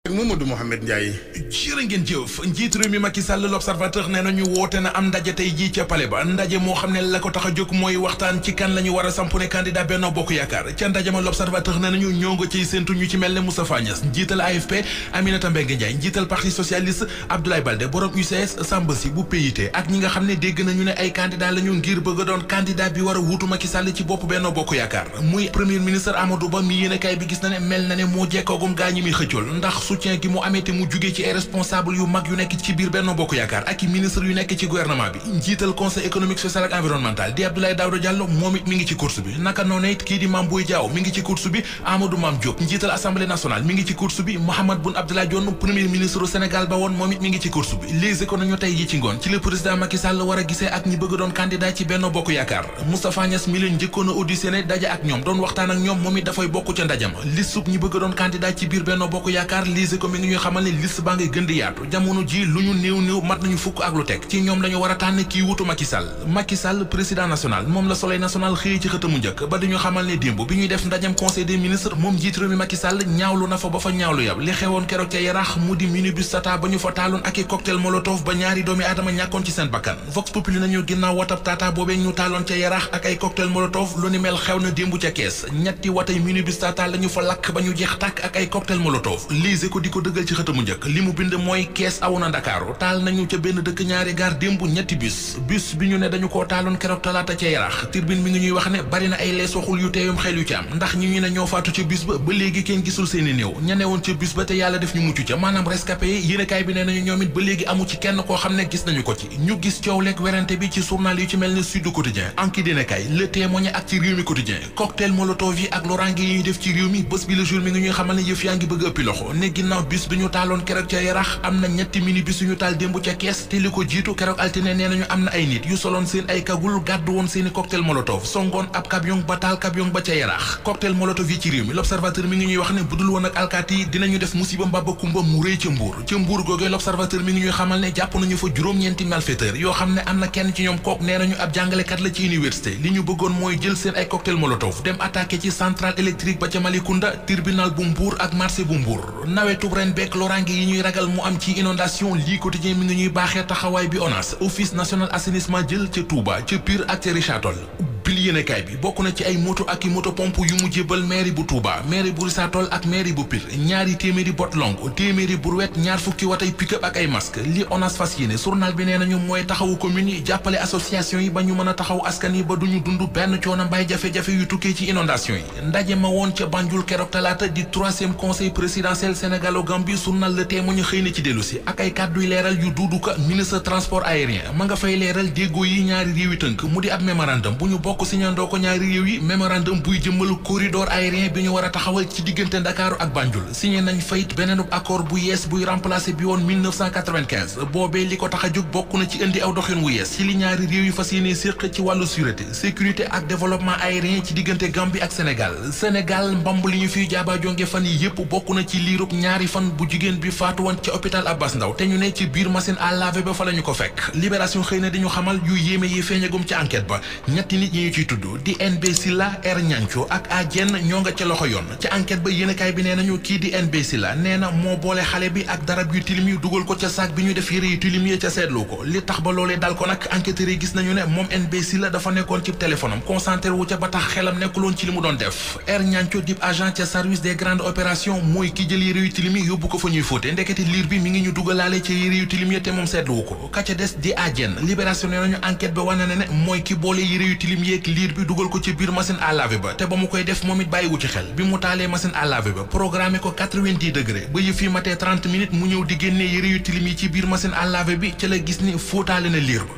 Mamadou Mohamed Ndiaye. jërë ngeen jëf njiitu réew mi Macky Sall l'Observateur nee nañu woote na am ndaje tey jii ca Palais ba ndaje moo xam ne la ko tax a jóg mooy waxtaan ci kan la ñu war a samp ne candidat Benno Bokk Yaakaar ca ndaje ma l'Observateur nee nañu ñoo nga ciy séentu ñu ci mel ne Moustapha Niasse njiital AFP Aminata Mbengue Ndiaye njiital Parti Socialiste Abdoulaye Baldé borom UCS Samba Sy bu PIT ak ñi nga xam ne dégg nañu ne ay candidat la ñu ngir bëgg a doon candidat bi war a wuutu Macky Sall ci bopp Benno Bokk Yaakaar muy premier ministre Amadou Ba mi yéenekaay bi gis na ne mel na ne moo jekkoogum gaa ñi muy xëccool ndax soutien gi mu amee te mu jugee ci ay responsable yu mag yu nekk ci biir Benno Bokk Yaakaar ak i ministre yu nekk ci gouvernement bi njiital conseil économique social ak environnemental di Abdoulaye Daouda Diallo moom it mi ngi ci course bi naka noonu it kii di Mame Boye Diao mi ngi ci course bi Amadou Mame Diop njiital assemblée nationale mi ngi ci course bi Mahammed Boun Abdallah Dionne premier ministre du Sénégal ba woon moom it mi ngi ci course bi Les Échos nañu tey ji ci ngoon ci le président Macky Sall war a gisee ak ñi bëgg doon candidat ci Benno Bokk Yaakaar Moustapha Niasse mi leen njëkkoon a auditionné daje ak ñoom doon waxtaan ak ñoom moom it dafay bokk ca ndajam listub ñi bëgg doon candidat ci biir Benno Bokk Yaakaar Les Échos mi ngi ñuy xamal ne liste baa ngay gën di yaatu jamono ji lu ñu néew mat nañu fukk ak lu teg ci ñoom lañu war a tànn kii wutu Macky Sall président national moom la Soleil national xëyee ci xëtamu njëkk ba dañu xamal ne démb bi ñuy def ndajam conseil des ministres moom njiit réew mi Macky Sall ñaawlu na fa ba fa ñaawlu yab li xewoon keroog ca Yaraax mu di minibus Tata ba ñu fa taaloon ak i cocktail molotov ba ñaari doomi aadama ñàkkoon ci seen bakkan Vox Populi nañu ginnaaw watab Tata boobee ñu taaloon ca Yaraax ak ay cocktail molotov lu ni mel xew na démb ca Kees ñetti watay minibus Tata lañu fa lakk ba ñu jeex tàkk ak ay cocktail molotov Les Échos di ko dëggal ci xëtamu njëkk li mu bind mooy Kees aw na Ndakaaru taal nañu ca benn dëkk ñaari gaar démb ñetti bus bi ñu ne dañu koo taaloon keroog talaata ca Yaraax Tribune mi ngi ñuy wax ne bari na ay lees waxul yu teeyum xel yu ci am ndax ñi ñu ne ñoo faatu ca bus ba léegi kenn gisul seeni néew ña newoon ca bus ba te yàlla def ñu mucc ca maanaam rescapé yi yéenekaay bi nee nañu ñoom it ba léegi amu ci kenn koo xam ne gis nañu ko ci ñu gis coow leeg werante bi ci journal yu ci mel ne Sud Quotidien Enquête yéenekaay Le Témoin ak ci Rewmi Quotidien cocktail molotov yi ak lorange yi ñu def ci réew mi bés bi Le Jour mi ngi ñuy xamal ne yëf yaa ngi bëgg ëppi loxo ne ginnaaw bus bi ñu taaloon keroog ca Yaraax am na ñetti mini bus yu ñu taal démb ca Kees te li ko jiitu keroog altine nee nañu am na ay nit yu soloon seen ay kagul gàddu woon seeni cocktail molotov songoon ab camion ba taal camion ba ca Yaraax cocktail molotov yi ci réew mi L'Observateur mi ngi ñuy wax ne budul woon ak alkaati yi dinañu def musiba mbaba kumba mu rëy ca Mbuur googee L'Observateur mi ngi ñuy xamal ne jàpp nañu fa juróom-ñeenti malfaiteur yoo xam ne am na kenn ci ñoom kook nee nañu ab jàngalekat la ci université li ñu bëggoon mooy jël seen ay cocktail molotov dem attaqué ci centrale électrique ba ca Malicounda tribunal bu Mbuur ak marché bu Mbuur nawetub ren beek lorange yi ñuy ragal mu am ci inondation lii quotidien mi ngi ñuy baaxee taxawaay bi ONAS office national assainissement jël ca Touba ca Pire ak ca Richard Toll pil yéenekaay bi bokk na ci ay moto ak i moto pompe yu mu jébal mairie bu Touba mairie bu Richard Toll ak mairie bu Pire ñaari téeméeri bot long téeméeri brouette ñaar fukki watay pick-up ak ay masque li ONAS fas yéene journal bi nee nañu mooy taxawu commune yi jàppale association yi ba ñu mën a taxaw askan yi ba duñu dund benn coono mbay jafe-jafe yu tukkee ci inondation yi ndaje ma woon ca Banjul keroog talaata di 3e conseil présidentiel Sénégalo-Gambie journal Le Témoin xëy na ci dellu si ak ay kàdduy leeral yu Doudou Ka ministre transport aérien ma nga fay leeral déggoo yi ñaari réew yi tënk mu di ab mémorandum bu ñu bokk signandoo ko ñaari réew yi mémorandum buy jëmmal corridor aérien bi ñu war a taxawal ci diggante Ndakaaru ak Banjul signé nañ fayit beneenub accord bu yees buy remplacer bi woon 1995 boobee li ko tax a jóg bokk na ci indi aw doxin wu yees ci li ñaari réew yi fas yéene séq ci wàllu sûreté sécurité ak développement aérien ci diggante Gambie ak Sénégal mbamb li ñu fiy jaaba jonge fan yi yépp bokk na ci liirub ñaari fan bu jigéen bi faatu woon ca hôpital Abass Ndao te ñu ne ci biir machine à laver ba fa la ñu ko fekk libération xëy na di ñu xamal yu yéeme yi feeñagum ci enquête ba ñetti nit ñi ñu ciy tudd di NB Silla R Ñanco ak Adjen ñoo nga ca loxo yoon ci enquête ba yéenekaay bi nee nañu kii di NB Silla nee na moo boole xale bi ak darab yu tilim yu dugal ko ca saak bi ñu def yére yu tilim yi ca seetlu ko li tax ba loolee dal ko nag enquêteurs yi gis nañu ne moom NB Silla dafa nekkoon ci téléphone am concentré wu ca ba tax xelam nekkuloon ci li mu doon def R Ñanco dib agent ca service des grandes opérations mooy ki jël yére yu tilim yi yóbbu ko fa ñuy fóote ndekete liir bi mi ngi ñu dugalaale ca yére yu tilim yi te moom seetluwu ko ka ca des di Adjen libération nee nañu enquête ba wane na ne mooy ki boole yére yu tilim yi ak liir bi dugal ko ci biir machine à laver ba te ba mu koy def moom it bàyyiwu ci xel bi mu taalee machine à laver ba programmé ko 90 degré ba yëf yi matee 30 minutes mu ñëw di génnee yére yu tilim yi ci biir machine à laver bi ca la gis ni fóotaale na liir ba